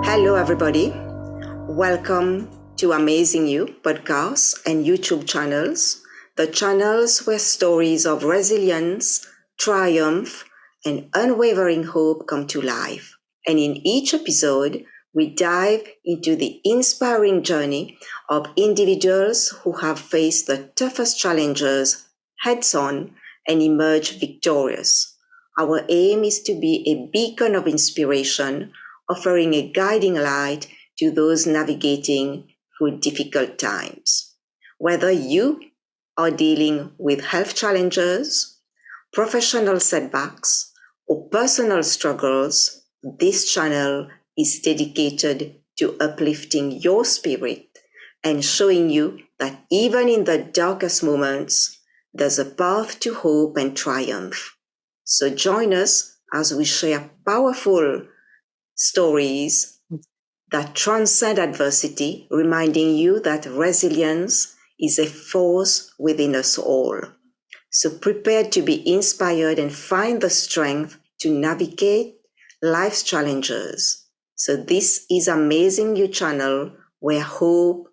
Hello, everybody. Welcome to Amazing You podcasts and YouTube channels, the channels where stories of resilience, triumph, and unwavering hope come to life. And in each episode, we dive into the inspiring journey of individuals who have faced the toughest challenges heads-on and emerged victorious. Our aim is to be a beacon of inspiration, offering a guiding light to those navigating through difficult times. Whether you are dealing with health challenges, professional setbacks, or personal struggles, this channel is dedicated to uplifting your spirit and showing you that even in the darkest moments, there's a path to hope and triumph. So join us as we share powerful stories that transcend adversity, reminding you that resilience is a force within us all. So prepare to be inspired and find the strength to navigate life's challenges. So this is Amazing You channel where hope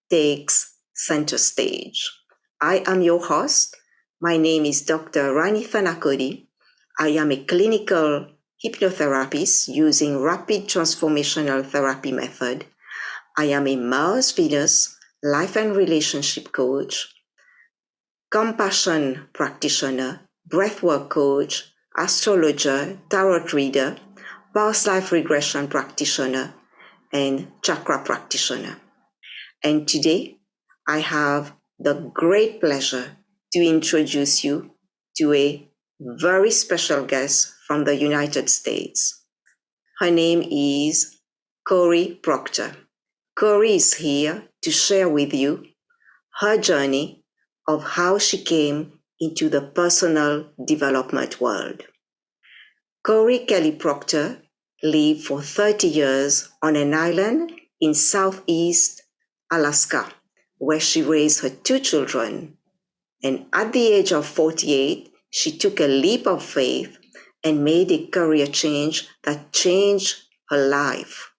takes center stage. I am your host. My name is Dr. Rani Thanacoody. I am a clinical hypnotherapist using rapid transformational therapy method. I am a Mars-Venus life and relationship coach, compassion practitioner, breathwork coach, astrologer, tarot reader, past life regression practitioner, and chakra practitioner. And today, I have the great pleasure to introduce you to a very special guest from the United States. Her name is Cory Proctor. Cory is here to share with you her journey of how she came into the personal development world. Cory Kelly Proctor lived for 30 years on an island in Southeast Alaska, where she raised her 2 children. And at the age of 48, she took a leap of faith and made a career change that changed her life.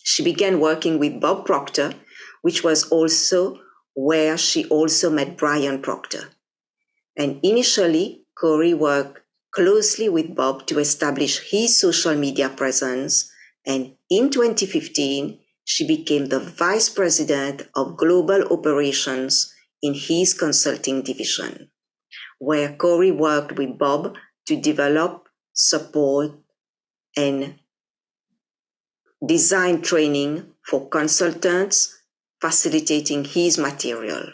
She began working with Bob Proctor, which was also where she also met Brian Proctor. And initially, Cory worked closely with Bob to establish his social media presence. And in 2015, she became the Vice President of Global Operations in his consulting division, where Cory worked with Bob to develop, support, and design training for consultants, facilitating his material.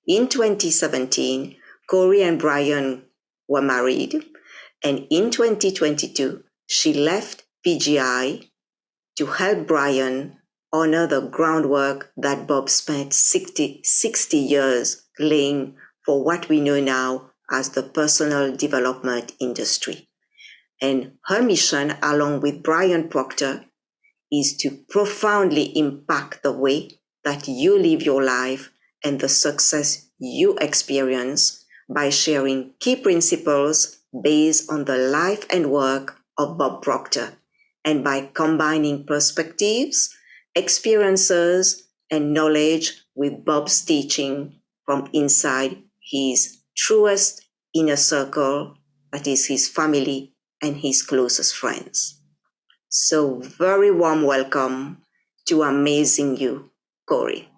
In 2017, Cory and Brian were married, and in 2022, she left PGI to help Brian honor the groundwork that Bob spent 60 years laying for what we know now as the personal development industry. And her mission, along with Brian Proctor, is to profoundly impact the way that you live your life and the success you experience by sharing key principles based on the life and work of Bob Proctor, and by combining perspectives, experiences, and knowledge with Bob's teaching from inside his truest inner circle, that is his family and his closest friends. So very warm welcome to Amazing You, Cory.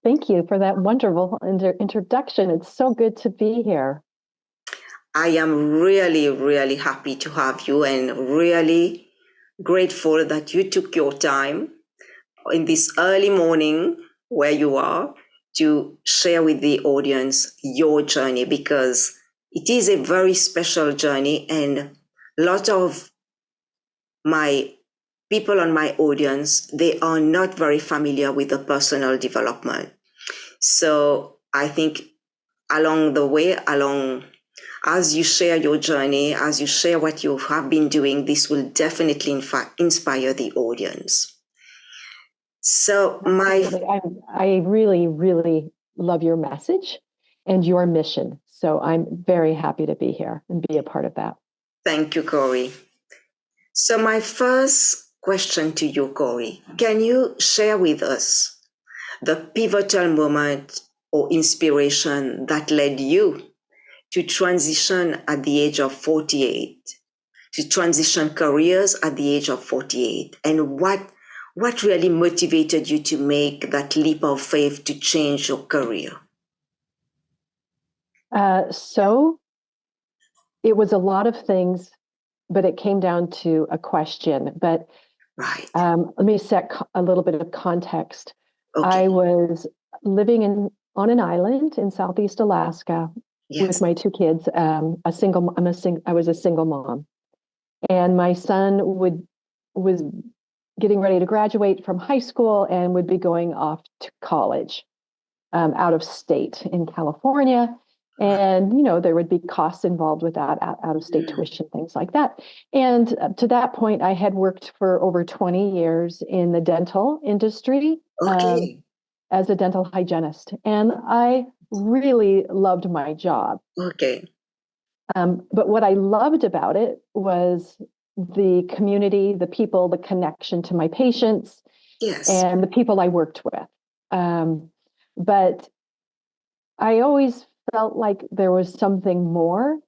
Thank you for that wonderful introduction. It's so good to be here. I am really, really happy to have you and really grateful that you took your time in this early morning where you are to share with the audience your journey, because it is a very special journey, and a lot of my people on my audience, they are not very familiar with the personal development. So I think along the way, as you share your journey, as you share what you have been doing, this will definitely inspire the audience. So I really, really love your message and your mission. So I'm very happy to be here and be a part of that. Thank you, Cory. So my first question to you, Cory, can you share with us the pivotal moment or inspiration that led you to transition at the age of 48, to transition careers at the age of 48, and what really motivated you to make that leap of faith to change your career? So it was a lot of things, but it came down to a question. But Right. let me set a little bit of context. Okay. I was living on an island in Southeast Alaska with my two kids. I was a single mom, and my son was getting ready to graduate from high school and would be going off to college out of state in California. And, there would be costs involved with that, out of state tuition, things like that. And to that point, I had worked for over 20 years in the dental industry as a dental hygienist. And I really loved my job. Okay. But what I loved about it was the community, the people, the connection to my patients, and the people I worked with. But I always felt like there was something more.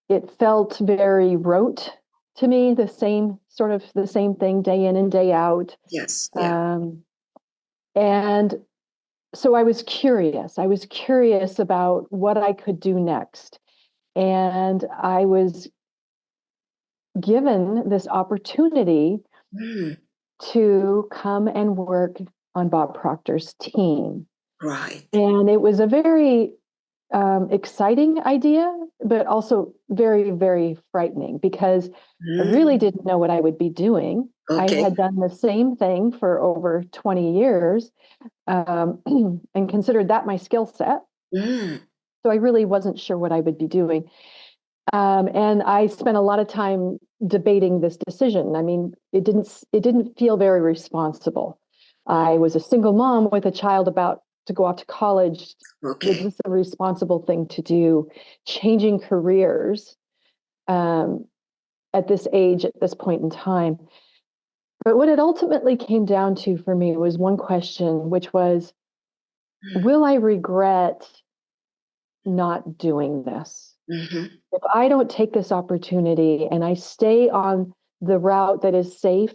It felt very rote to me, the same thing day in and day out. Yes. And so I was curious. I was curious about what I could do next. And I was given this opportunity to come and work on Bob Proctor's team. Right. And it was a very exciting idea, but also very, very frightening because I really didn't know what I would be doing. Okay. I had done the same thing for over 20 years and considered that my skill set. So I really wasn't sure what I would be doing. And I spent a lot of time debating this decision. I mean, it didn't feel very responsible. I was a single mom with a child about to go off to college. Okay. Was this a responsible thing to do? Changing careers at this age, at this point in time. But what it ultimately came down to for me was one question, which was, will I regret not doing this? If I don't take this opportunity and I stay on the route that is safe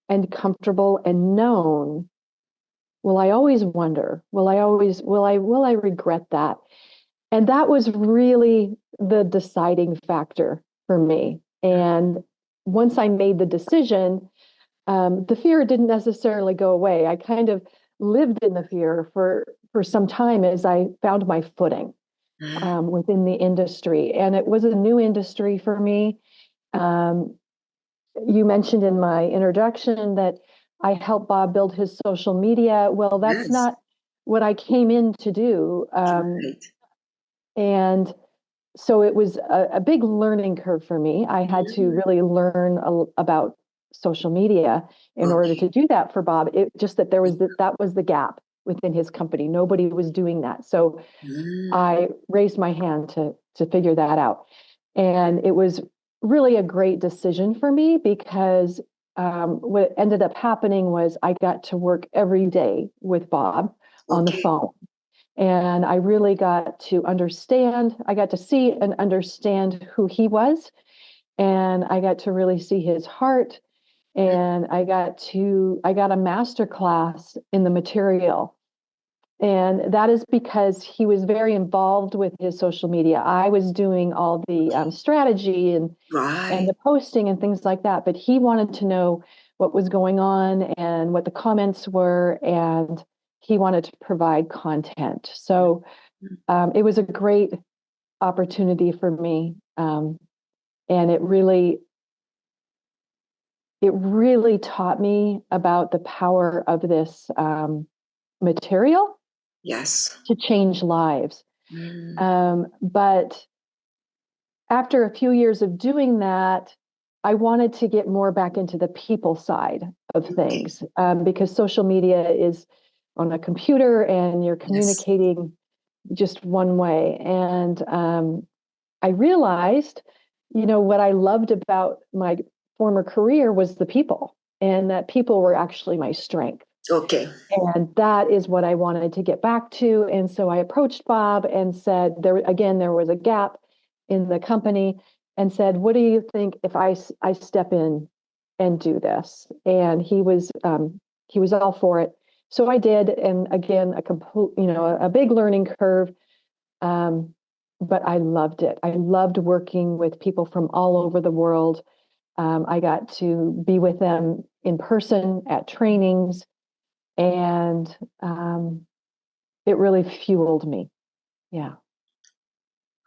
and comfortable and known, will I always wonder? Will I regret that? And that was really the deciding factor for me. And once I made the decision, the fear didn't necessarily go away. I kind of lived in the fear for some time as I found my footing within the industry. And it was a new industry for me. You mentioned in my introduction that I helped Bob build his social media. Well, that's not what I came in to do. And so it was a big learning curve for me. I had to really learn about social media in order to do that for Bob. It just that that was the gap within his company. Nobody was doing that. So I raised my hand to figure that out. And it was really a great decision for me because what ended up happening was I got to work every day with Bob on the phone. And I really got to see and understand who he was. And I got to really see his heart. And I got a master class in the material. And that is because he was very involved with his social media. I was doing all the strategy and the posting and things like that. But he wanted to know what was going on and what the comments were. And he wanted to provide content. So it was a great opportunity for me. And it really taught me about the power of this material to change lives. But after a few years of doing that, I wanted to get more back into the people side of things, because social media is on a computer and you're communicating just one way. And I realized, what I loved about my former career was the people, and that people were actually my strength. Okay. And that is what I wanted to get back to. And so I approached Bob and said, there was a gap in the company, and said, what do you think if I step in and do this? And he was all for it. So I did. And again, a big learning curve. But I loved it. I loved working with people from all over the world. I got to be with them in person at trainings, and it really fueled me. Yeah.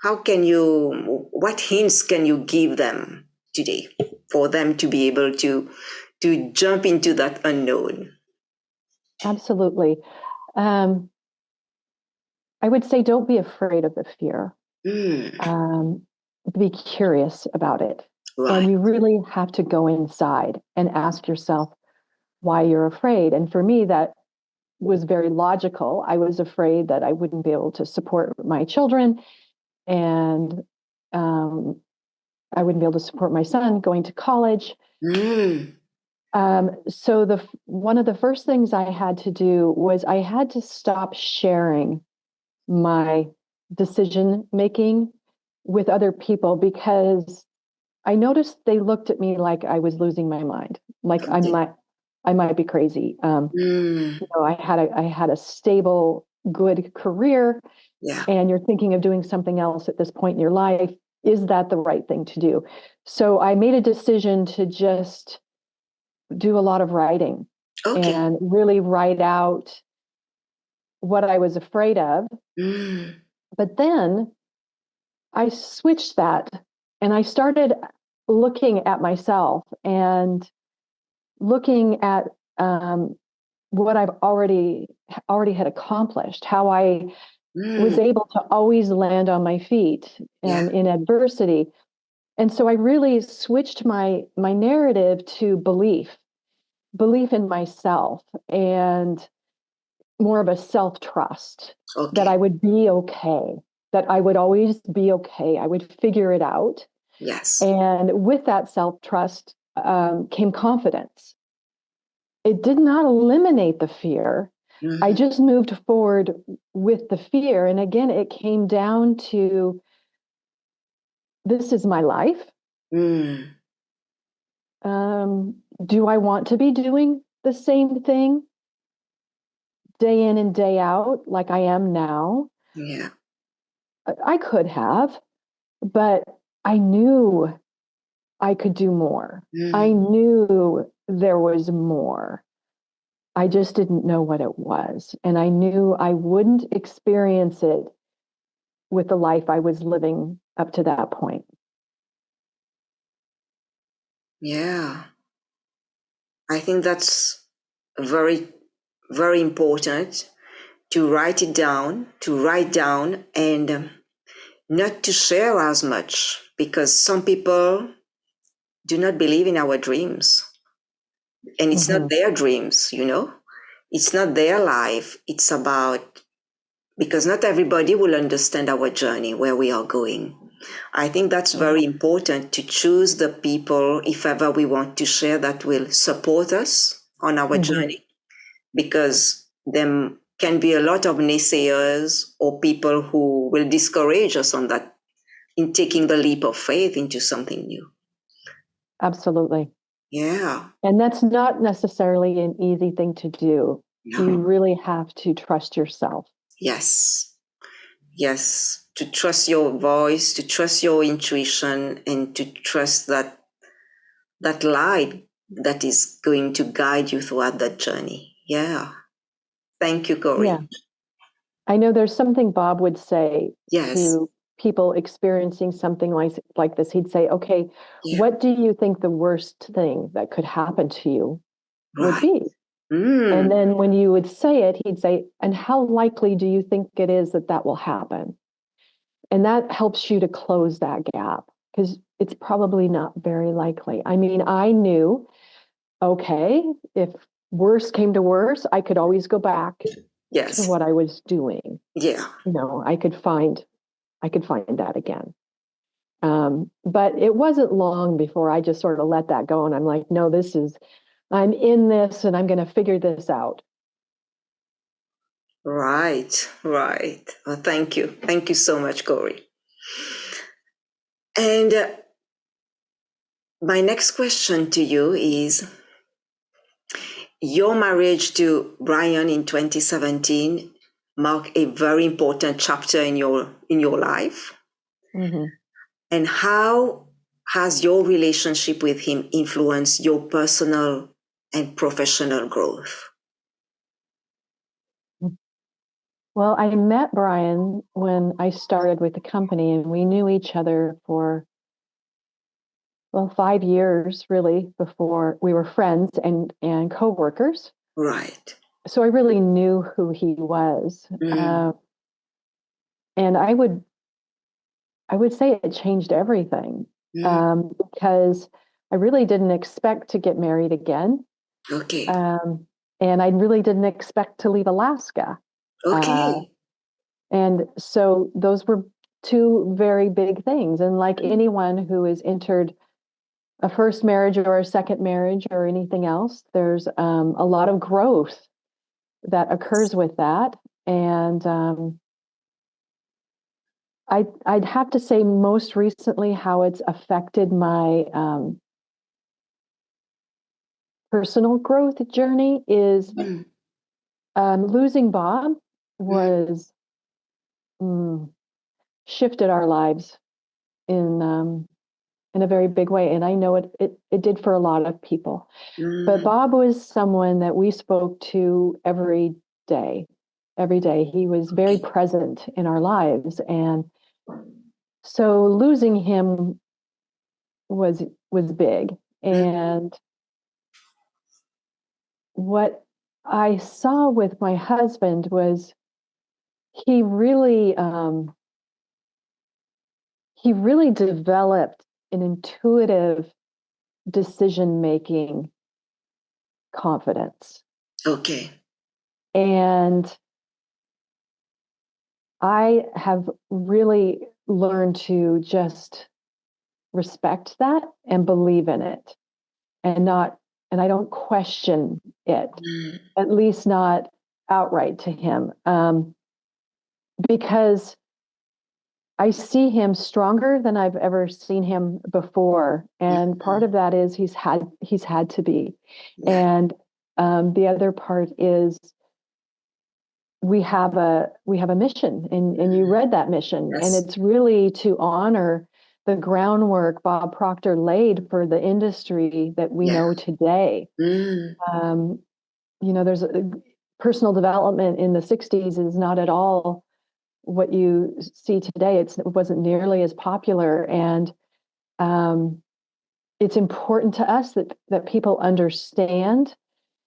What hints can you give them today for them to be able to jump into that unknown? Absolutely. I would say don't be afraid of the fear. Be curious about it. Right. And you really have to go inside and ask yourself why you're afraid. And for me, that was very logical. I was afraid that I wouldn't be able to support my children, and I wouldn't be able to support my son going to college. So one of the first things I had to do was I had to stop sharing my decision making with other people, because I noticed they looked at me like I was losing my mind, like I might be crazy. I had a stable, good career, and you're thinking of doing something else at this point in your life. Is that the right thing to do? So I made a decision to just do a lot of writing and really write out what I was afraid of. But then I switched that, and I started looking at myself and looking at what I've already had accomplished, how I was able to always land on my feet and in adversity. And so I really switched my narrative to belief in myself, and more of a self-trust that I would be okay, that I would always be okay. I would figure it out. Yes. And with that self-trust came confidence. It did not eliminate the fear. I just moved forward with the fear. And again, it came down to, this is my life. Do I want to be doing the same thing day in and day out like I am now? Yeah. I could have, but I knew I could do more. I knew there was more. I just didn't know what it was. And I knew I wouldn't experience it with the life I was living up to that point. Yeah. I think that's very, very important to write down and not to share as much, because some people do not believe in our dreams. And it's not their dreams, It's not their life. It's about, because not everybody will understand our journey, where we are going. I think that's very important, to choose the people, if ever we want to share, that will support us on our journey, because there can be a lot of naysayers or people who will discourage us on that, in taking the leap of faith into something new. Absolutely. Yeah. And that's not necessarily an easy thing to do. No. You really have to trust yourself. Yes. To trust your voice, to trust your intuition, and to trust that light that is going to guide you throughout that journey. Yeah. Thank you, Cory. Yeah. I know there's something Bob would say to people experiencing something like this. He'd say, okay, what do you think the worst thing that could happen to you would be? And then when you would say it, he'd say, and how likely do you think it is that will happen? And that helps you to close that gap, because it's probably not very likely. I mean, I knew okay, if worse came to worse, I could always go back to Yes. what I was doing. Yeah. I could find that again. But it wasn't long before I just sort of let that go. And I'm like, no, I'm in this and I'm going to figure this out. Right. Right. Well, thank you. Thank you so much, Cory. And my next question to you is, your marriage to Brian in 2017 marked a very important chapter in your life. Mm-hmm. And how has your relationship with him influenced your personal and professional growth? Well, I met Brian when I started with the company, and we knew each other for, 5 years really before we were friends and co-workers. Right. So I really knew who he was. And I would say it changed everything, because I really didn't expect to get married again. Okay. And I really didn't expect to leave Alaska. Okay. And so those were two very big things. And like anyone who has entered a first marriage or a second marriage or anything else, there's a lot of growth that occurs with that. And I'd have to say most recently how it's affected my personal growth journey is losing Bob was shifted our lives in a very big way. And I know it did for a lot of people. But Bob was someone that we spoke to every day. Every day. He was very present in our lives. And so losing him was big. And what I saw with my husband was he really developed an intuitive decision-making confidence. Okay. And I have really learned to just respect that and believe in it and I don't question it, at least not outright to him, because I see him stronger than I've ever seen him before. And part of that is he's had to be. And the other part is we have a mission, and you read that mission. Yes. And it's really to honor the groundwork Bob Proctor laid for the industry that we know today. There's personal development in the 60s is not at all what you see today. It wasn't nearly as popular. And it's important to us that people understand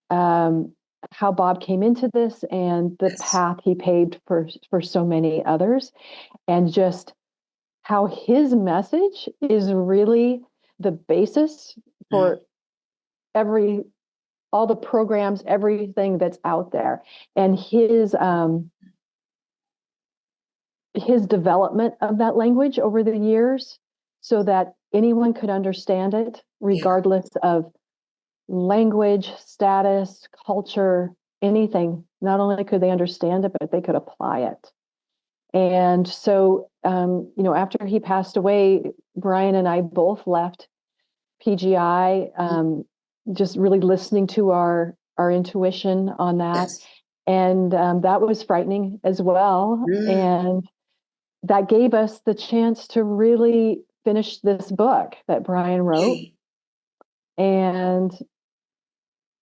how Bob came into this and the path he paved for so many others, and just how his message is really the basis for all the programs, everything that's out there. And his development of that language over the years so that anyone could understand it, regardless of language, status, culture, anything. Not only could they understand it, but they could apply it. And so, after he passed away, Brian and I both left PGI, just really listening to our intuition on that. And that was frightening as well. And that gave us the chance to really finish this book that Brian wrote. And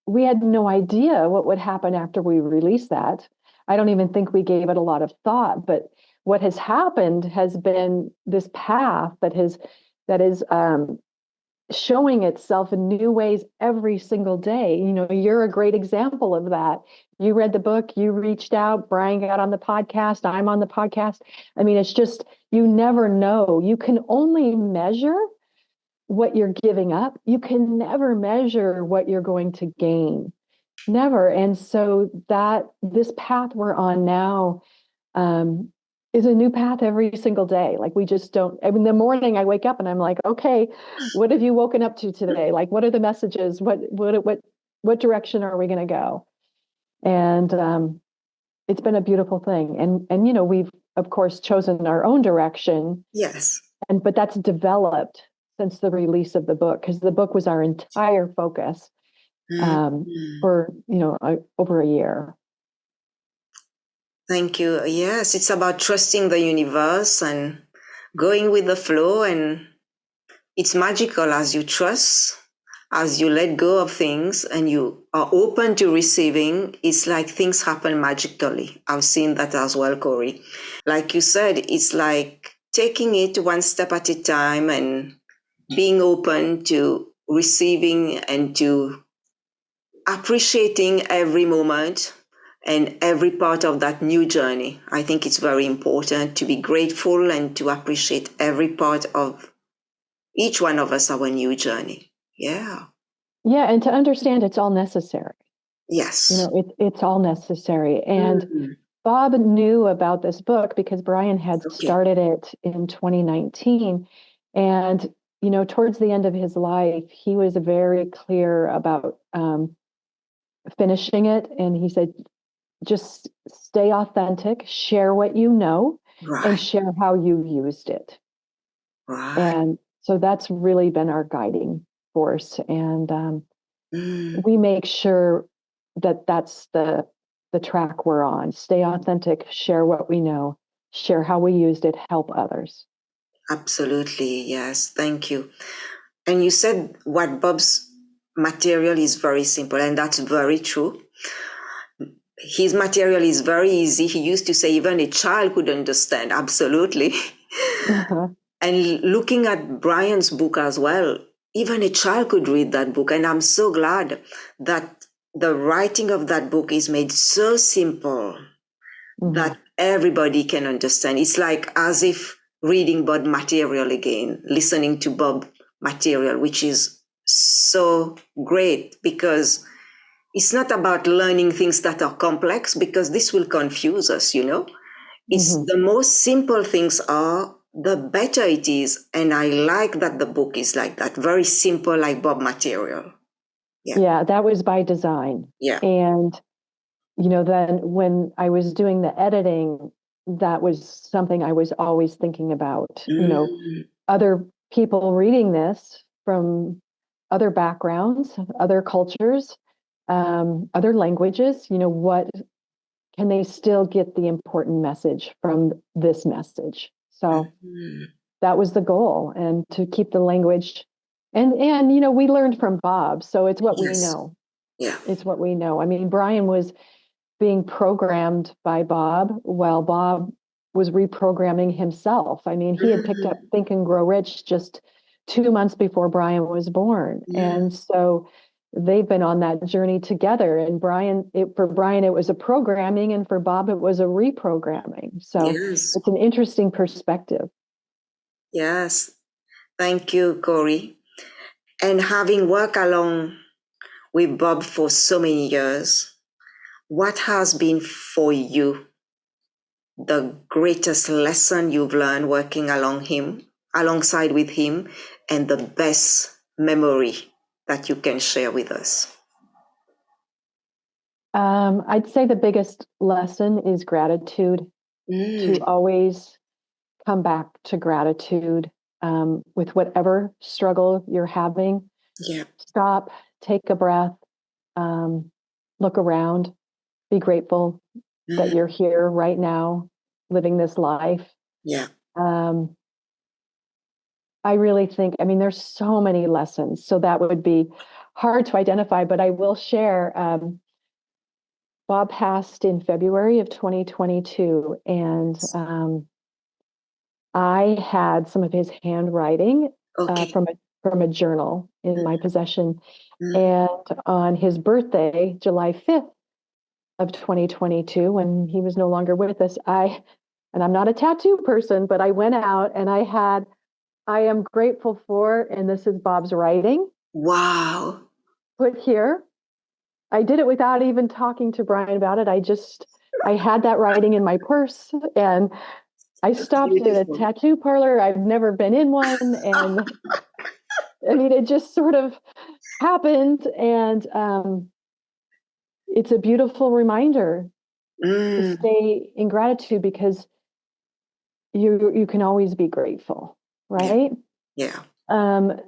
we had no idea what would happen after we released that. I don't even think we gave it a lot of thought, but what has happened has been this path that is showing itself in new ways every single day. You're a great example of that. You read the book, you reached out, Brian got on the podcast, I'm on the podcast. I mean, it's just, you never know. You can only measure what you're giving up, you can never measure what you're going to gain. Never. And so that this path we're on now is a new path every single day. Like we just don't, I mean, the morning I wake up and I'm like, okay, what have you woken up to today? Like, what are the messages? What direction are we going to go? And it's been a beautiful thing. And, you know, we've of course chosen our own direction. Yes. But that's developed since the release of the book, because the book was our entire focus for, you know, over a year. Thank you. Yes, it's about trusting the universe and going with the flow. And it's magical as you trust, as you let go of things and you are open to receiving. It's like things happen magically. I've seen that as well, Cory. Like you said, it's like taking it one step at a time and being open to receiving and to appreciating every moment and every part of that new journey. I think it's very important to be grateful and to appreciate every part of each one of us, our new journey. Yeah. Yeah. And to understand it's all necessary. Yes. You know, it's all necessary. And Bob knew about this book because Brian had started it in 2019. And, you know, towards the end of his life, he was very clear about finishing it. And he said, just stay authentic, share what you know, and share how you used it. And so that's really been our guiding force. And we make sure that that's the track we're on. Stay authentic, share what we know, share how we used it, help others. Absolutely. Yes. Thank you. And you said what Bob's material is very simple, and that's very true. His material is very easy. He used to say even a child could understand. Absolutely. And looking at Brian's book as well, even a child could read that book. And I'm so glad that the writing of that book is made so simple that everybody can understand. It's like as if reading Bob material again, listening to Bob material, which is so great because it's not about learning things that are complex, because this will confuse us, you know. It's the most simple things are, the better it is. And I like that the book is like that, very simple, like Bob material. Yeah, that was by design. Yeah. And, you know, then when I was doing the editing, that was something I was always thinking about, you know, other people reading this from other backgrounds, other cultures, other languages, you know, what can they still get the important message from this message? So that was the goal, and to keep the language and you know, we learned from Bob, so it's what we know. Yeah. It's what we know. I mean, Brian was being programmed by Bob while Bob was reprogramming himself. I mean, he had picked up Think and Grow Rich just 2 months before Brian was born. And so they've been on that journey together. And for Brian, it was a programming, and for Bob, it was a reprogramming. So it's an interesting perspective. Yes. Thank you, Cory. And having worked along with Bob for so many years, what has been for you the greatest lesson you've learned working alongside with him, and the best memory that you can share with us? I'd say the biggest lesson is gratitude. To always come back to gratitude with whatever struggle you're having. Yeah. Stop, take a breath, look around, be grateful that you're here right now, living this life. Yeah. I really think, I mean, there's so many lessons, so that would be hard to identify, but I will share. Bob passed in February of 2022, and I had some of his handwriting from a journal in my possession. And on his birthday, July 5th of 2022, when he was no longer with us, and I'm not a tattoo person, but I went out and I had I am grateful for, and this is Bob's writing. Wow. Put here. I did it without even talking to Brian about it. I had that writing in my purse, and I stopped at a Beautiful. tattoo parlor. I've never been in one. And I mean, it just sort of happened. And it's a beautiful reminder to Mm, stay in gratitude, because you can always be grateful, yeah, right? yeah.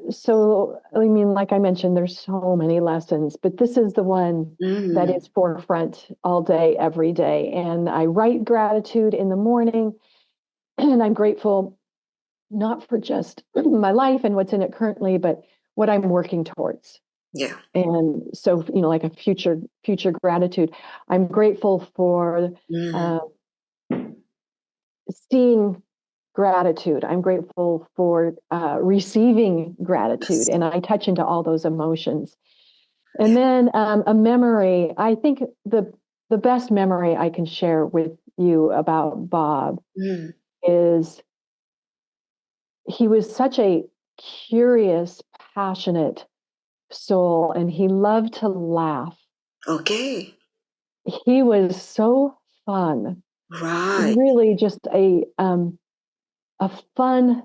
So I mean, like I mentioned, there's so many lessons, but this is the one that Mm, is forefront all day, every day. And I write gratitude in the morning, and I'm grateful not for just my life and what's in it currently, but what I'm working towards. yeah. And so, like a future gratitude. I'm grateful for Mm, uh, seeing gratitude. I'm grateful for receiving gratitude, yes. and I touch into all those emotions. And Yeah. then a memory. I think the best memory I can share with you about Bob Mm, is he was such a curious, passionate soul, and he loved to laugh. okay. He was so fun, Right. really just a fun,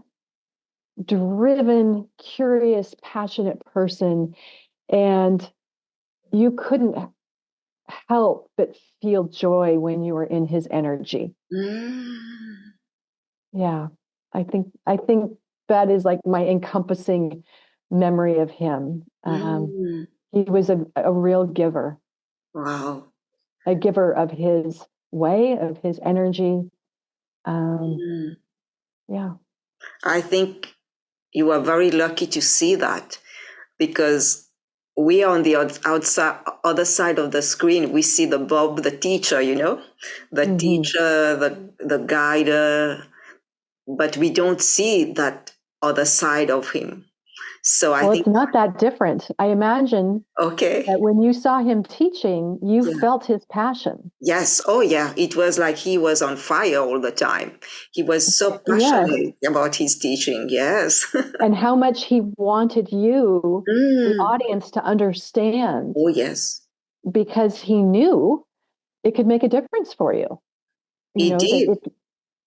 driven, curious, passionate person. And you couldn't help but feel joy when you were in his energy. Mm, Yeah. I think that is like my encompassing memory of him. mm, He was a real giver, wow. a giver of his way, of his energy. Um, Mm. yeah. I think you are very lucky to see that because we are on the outside other side of the screen. We see the Bob, the teacher, the Hmm. teacher, the guider, but we don't see that other side of him. So I Well, think, it's not that different. I imagine okay, that when you saw him teaching, you yeah. felt his passion. Yes. Oh, yeah. It was like he was on fire all the time. He was so Yes. passionate about his teaching. Yes. And how much he wanted you, the Mm. audience, to understand, Oh, yes. because he knew it could make a difference for you. He That did.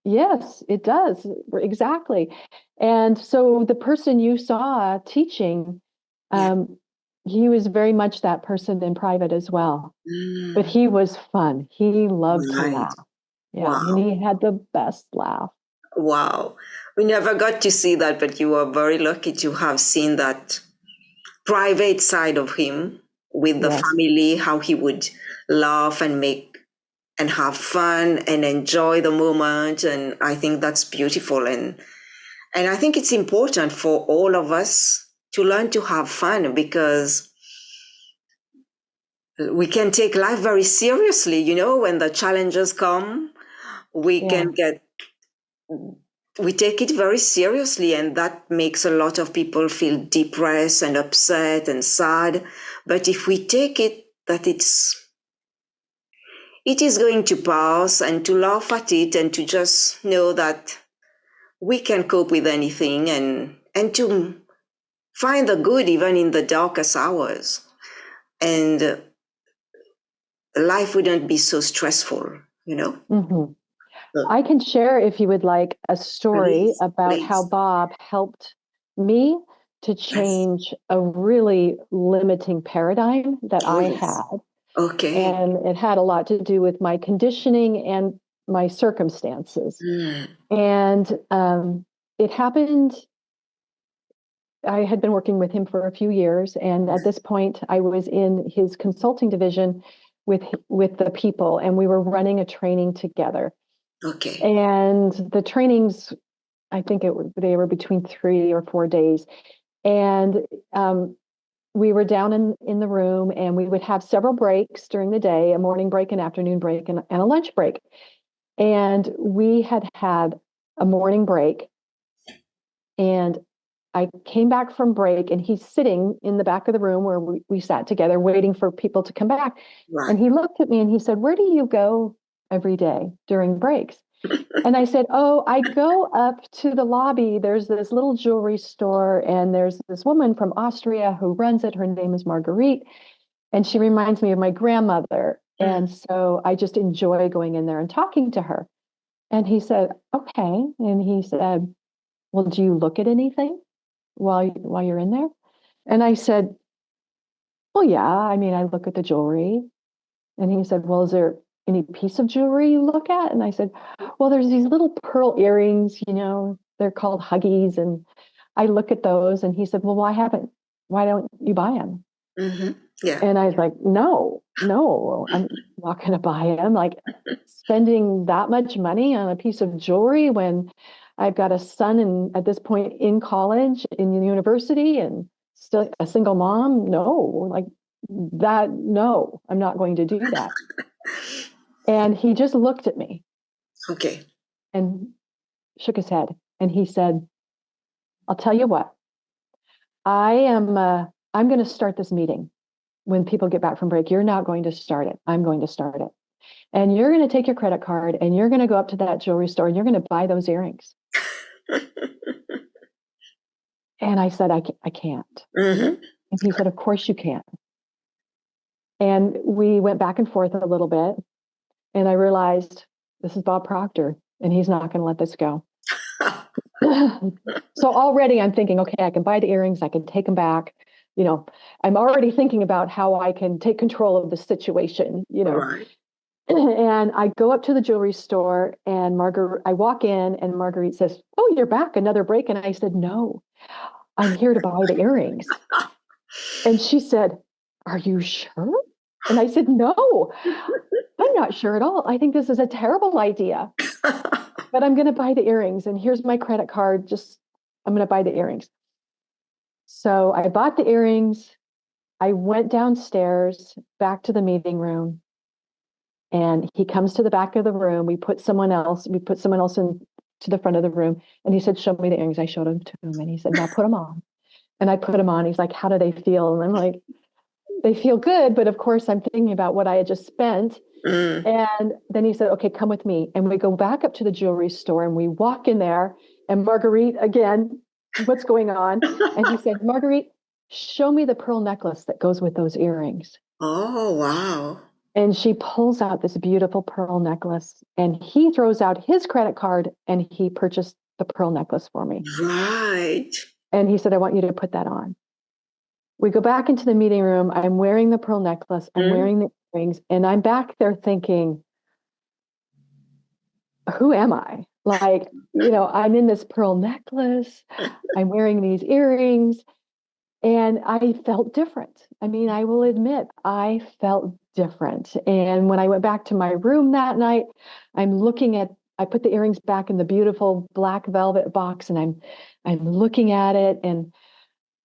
yes, it does. Exactly. And so the person you saw teaching, Yeah. um, he was very much that person in private as well. But Mm. he was fun. He loved to Right. laugh. Yeah. And Wow. he had the best laugh. Wow. We never got to see that, but you were very lucky to have seen that private side of him with the Yes. family, how he would laugh and make and have fun and enjoy the moment. And I think that's beautiful. And I think it's important for all of us to learn to have fun because we can take life very seriously, when the challenges come, we Yeah. can get we take it very seriously, and that makes a lot of people feel depressed and upset and sad. But if we take it that it is going to pass, and to laugh at it and to just know that we can cope with anything, and to find the good even in the darkest hours, and life wouldn't be so stressful. Hmm. Uh, I can share, if you would like, a story Please, about how please. Bob helped me to Yes. change a really limiting paradigm that Oh, I yes. had. Okay. And it had a lot to do with my conditioning and my circumstances. Mm, And it happened, I had been working with him for a few years. And at this point, I was in his consulting division with the people, and we were running a training together. okay. And the trainings, I think they were between 3 or 4 days. And we were down in the room, and we would have several breaks during the day, a morning break, an afternoon break, and a lunch break. And we had a morning break, and I came back from break, and he's sitting in the back of the room where we sat together waiting for people to come back. And Right. he looked at me and he said, "Where do you go every day during breaks?" And I said, oh, I go up to the lobby. There's this little jewelry store, and there's this woman from Austria who runs it. Her name is Marguerite, and she reminds me of my grandmother. And so I just enjoy going in there and talking to her. And he said, okay. And he said, well, do you look at anything while you're in there? And I said, well, yeah, I mean, I look at the jewelry. And he said, well, is there any piece of jewelry you look at? And I said, well, there's these little pearl earrings, they're called Huggies. And I look at those. And he said, well, why don't you buy them? Mm-hmm. Yeah. And I was like, no, I'm not going to buy them. Like, spending that much money on a piece of jewelry when I've got a son at this point in college, in the university, and still a single mom. No, like that. No, I'm not going to do that. And he just looked at me. Okay. And shook his head. And he said, I'll tell you what, I'm going to start this meeting when people get back from break. You're not going to start it. I'm going to start it. And you're going to take your credit card and you're going to go up to that jewelry store and you're going to buy those earrings. And I said, I can't. Mm-hmm. And he said, of course you can. And we went back and forth a little bit. And I realized this is Bob Proctor and he's not going to let this go. So already I'm thinking, okay, I can buy the earrings. I can take them back. I'm already thinking about how I can take control of the situation, Right. And I go up to the jewelry store and I walk in and Marguerite says, oh, you're back, another break. And I said, no, I'm here to buy the earrings. And she said, are you sure? And I said, no, I'm not sure at all. I think this is a terrible idea, but I'm going to buy the earrings. And here's my credit card. I'm going to buy the earrings. So I bought the earrings. I went downstairs back to the meeting room. And he comes to the back of the room. We put someone else in to the front of the room. And he said, show me the earrings. I showed them to him. And he said, now put them on. And I put them on. He's like, how do they feel? And I'm like, they feel good. But of course, I'm thinking about what I had just spent. And then he said, okay, come with me. And we go back up to the jewelry store and we walk in there. And Marguerite, again, what's going on? And he said, Marguerite, show me the pearl necklace that goes with those earrings. Oh, wow. And she pulls out this beautiful pearl necklace and he throws out his credit card and he purchased the pearl necklace for me. Right. And he said, I want you to put that on. We go back into the meeting room. I'm wearing the pearl necklace. I'm wearing the earrings. And I'm back there thinking, who am I? Like, I'm in this pearl necklace. I'm wearing these earrings. And I felt different. I mean, I will admit, I felt different. And when I went back to my room that night, I put the earrings back in the beautiful black velvet box and I'm looking at it and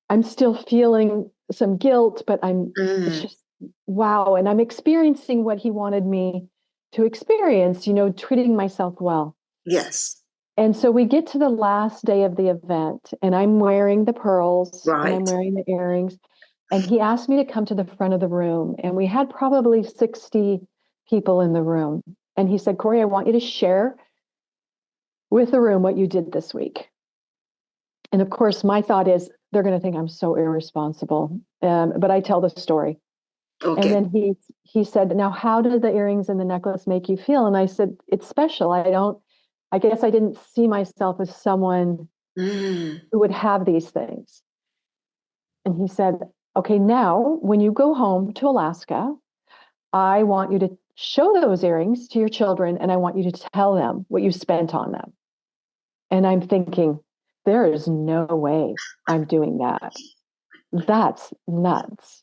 I'm still feeling some guilt, but it's just, wow. And I'm experiencing what he wanted me to experience, treating myself well. Yes. And so we get to the last day of the event and I'm wearing the pearls Right. and I'm wearing the earrings. And he asked me to come to the front of the room. And we had probably 60 people in the room. And he said, Cory, I want you to share with the room what you did this week. And of course, my thought is they're going to think I'm so irresponsible. But I tell the story. Okay. And then he said, now, how did the earrings and the necklace make you feel? And I said, it's special. I guess I didn't see myself as someone who would have these things. And he said, okay, now when you go home to Alaska, I want you to show those earrings to your children and I want you to tell them what you spent on them. And I'm thinking, there is no way I'm doing that. That's nuts.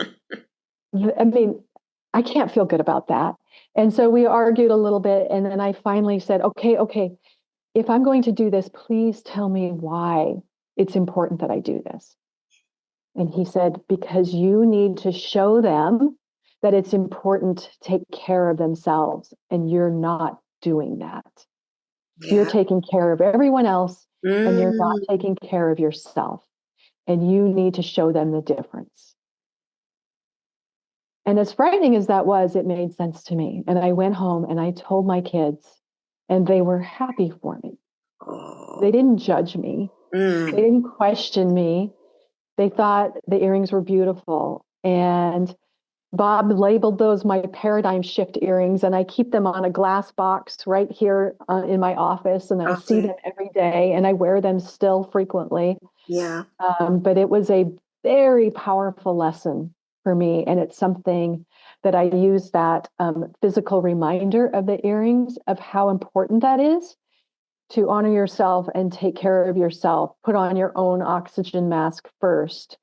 I mean, I can't feel good about that. And so we argued a little bit. And then I finally said, okay, if I'm going to do this, please tell me why it's important that I do this. And he said, because you need to show them that it's important to take care of themselves. And you're not doing that. Yeah. You're taking care of everyone else and you're not taking care of yourself. And you need to show them the difference. And as frightening as that was, it made sense to me. And I went home and I told my kids, and they were happy for me. Oh. They didn't judge me. They didn't question me. They thought the earrings were beautiful. And Bob labeled those my paradigm shift earrings, and I keep them on a glass box right here in my office, and I see them every day, and I wear them still frequently. Yeah. But it was a very powerful lesson for me, and it's something that I use, that physical reminder of the earrings, of how important that is to honor yourself and take care of yourself. Put on your own oxygen mask first.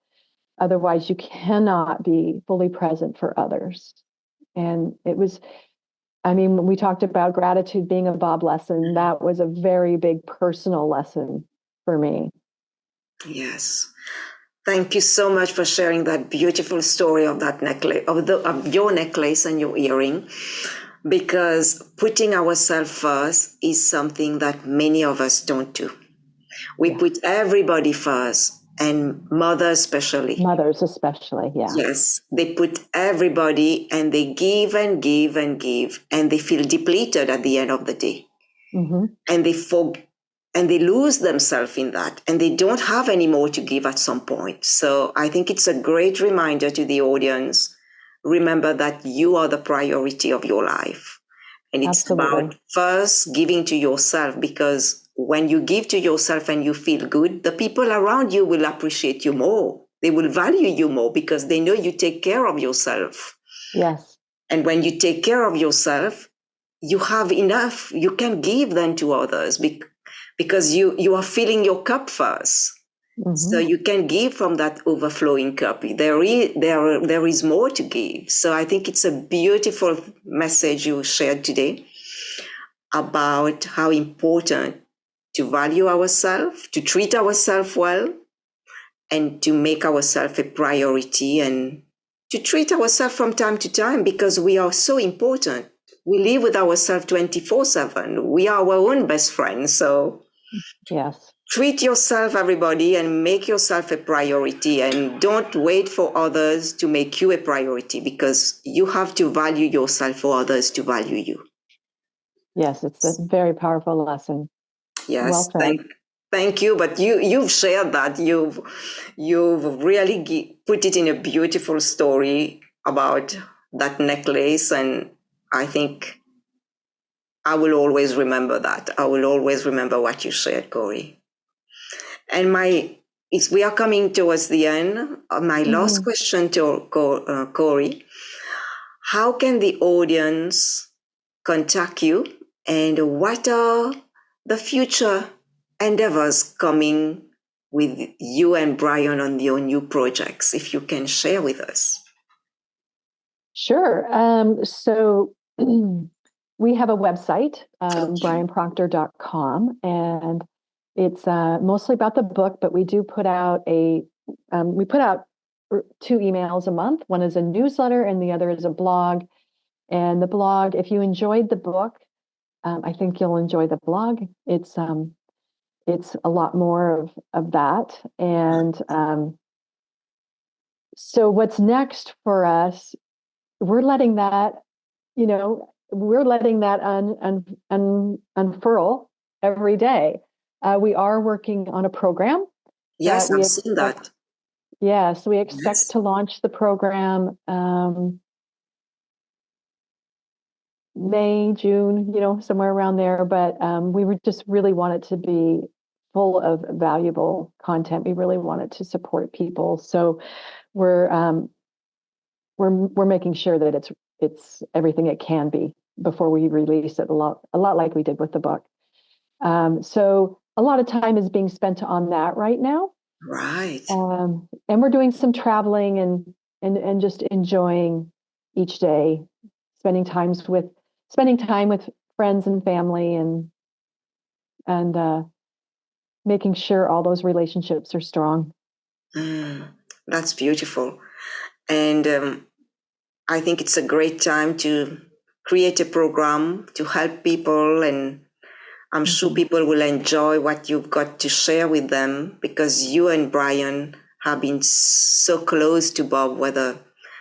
Otherwise, you cannot be fully present for others. And it was, I mean, when we talked about gratitude being a Bob lesson, that was a very big personal lesson for me. Yes. Thank you so much for sharing that beautiful story of that necklace, of your necklace and your earring, because putting ourselves first is something that many of us don't do. We put everybody first, and mothers especially. Mothers especially, yeah. Yes, they put everybody, and they give and give and give, and they feel depleted at the end of the day. Mm-hmm. And they lose themselves in that, and they don't have any more to give at some point. So I think it's a great reminder to the audience. Remember that you are the priority of your life. And it's about first giving to yourself, because when you give to yourself and you feel good, the people around you will appreciate you more. They will value you more because they know you take care of yourself. Yes. And when you take care of yourself, you have enough. You can give then to others because you are filling your cup first. Mm-hmm. So you can give from that overflowing cup. There is more to give. So I think it's a beautiful message you shared today about how important to value ourselves, to treat ourselves well, and to make ourselves a priority, and to treat ourselves from time to time, because we are so important. We live with ourselves 24/7. We are our own best friends. So yes, treat yourself, everybody, and make yourself a priority, and don't wait for others to make you a priority, because you have to value yourself for others to value you. Yes, it's a very powerful lesson. Yes, well said. Thank you. But you've shared that. You've really put it in a beautiful story about that necklace, and I think I will always remember that. I will always remember what you shared, Cory. And we are coming towards the end. My last question to Cory: how can the audience contact you, and what are the future endeavors coming with you and Brian on your new projects, if you can share with us? Sure. So we have a website, brianproctor.com, and it's mostly about the book, but we do put out we put out 2 emails a month. One is a newsletter and the other is a blog. And the blog, if you enjoyed the book, I think you'll enjoy the blog. It's a lot more of that. And so what's next for us, we're letting that, unfurl every day. We are working on a program. Yes, I've seen that. Yes, we expect to launch the program May, June, somewhere around there. But we would just really want it to be full of valuable content. We really want it to support people. So we're making sure that it's everything it can be before we release it, a lot like we did with the book. So a lot of time is being spent on that right now. Right. And we're doing some traveling and just enjoying each day, spending time with friends and family, and making sure all those relationships are strong. That's beautiful. And I think it's a great time to create a program to help people, and I'm sure people will enjoy what you've got to share with them, because you and Brian have been so close to Bob,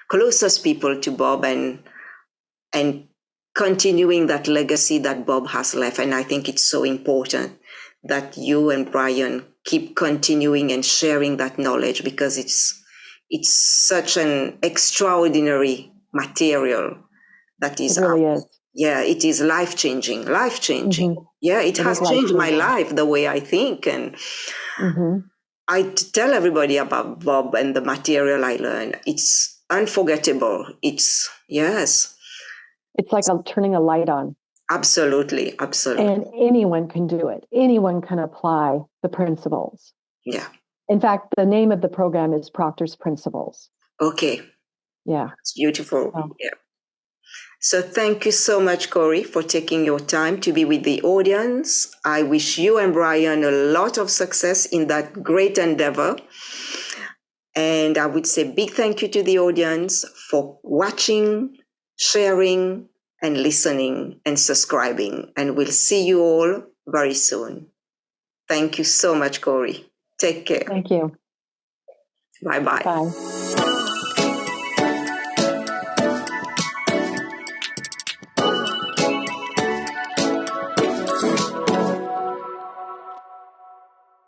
closest people to Bob, and continuing that legacy that Bob has left. And I think it's so important that you and Brian keep continuing and sharing that knowledge, because it's such an extraordinary material that is. It really is. Yeah, it is life-changing. Mm-hmm. Yeah, it has changed my life, the way I think. And I tell everybody about Bob and the material I learned. It's unforgettable. It's like turning a light on. Absolutely. And anyone can do it. Anyone can apply the principles. Yeah. In fact, the name of the program is Proctor's Principles. Okay. Yeah. It's beautiful. Yeah. So thank you so much, Cory, for taking your time to be with the audience. I wish you and Brian a lot of success in that great endeavor. And I would say big thank you to the audience for watching, sharing, and listening and subscribing. And we'll see you all very soon. Thank you so much, Cory. Take care. Thank you. Bye-bye. Bye.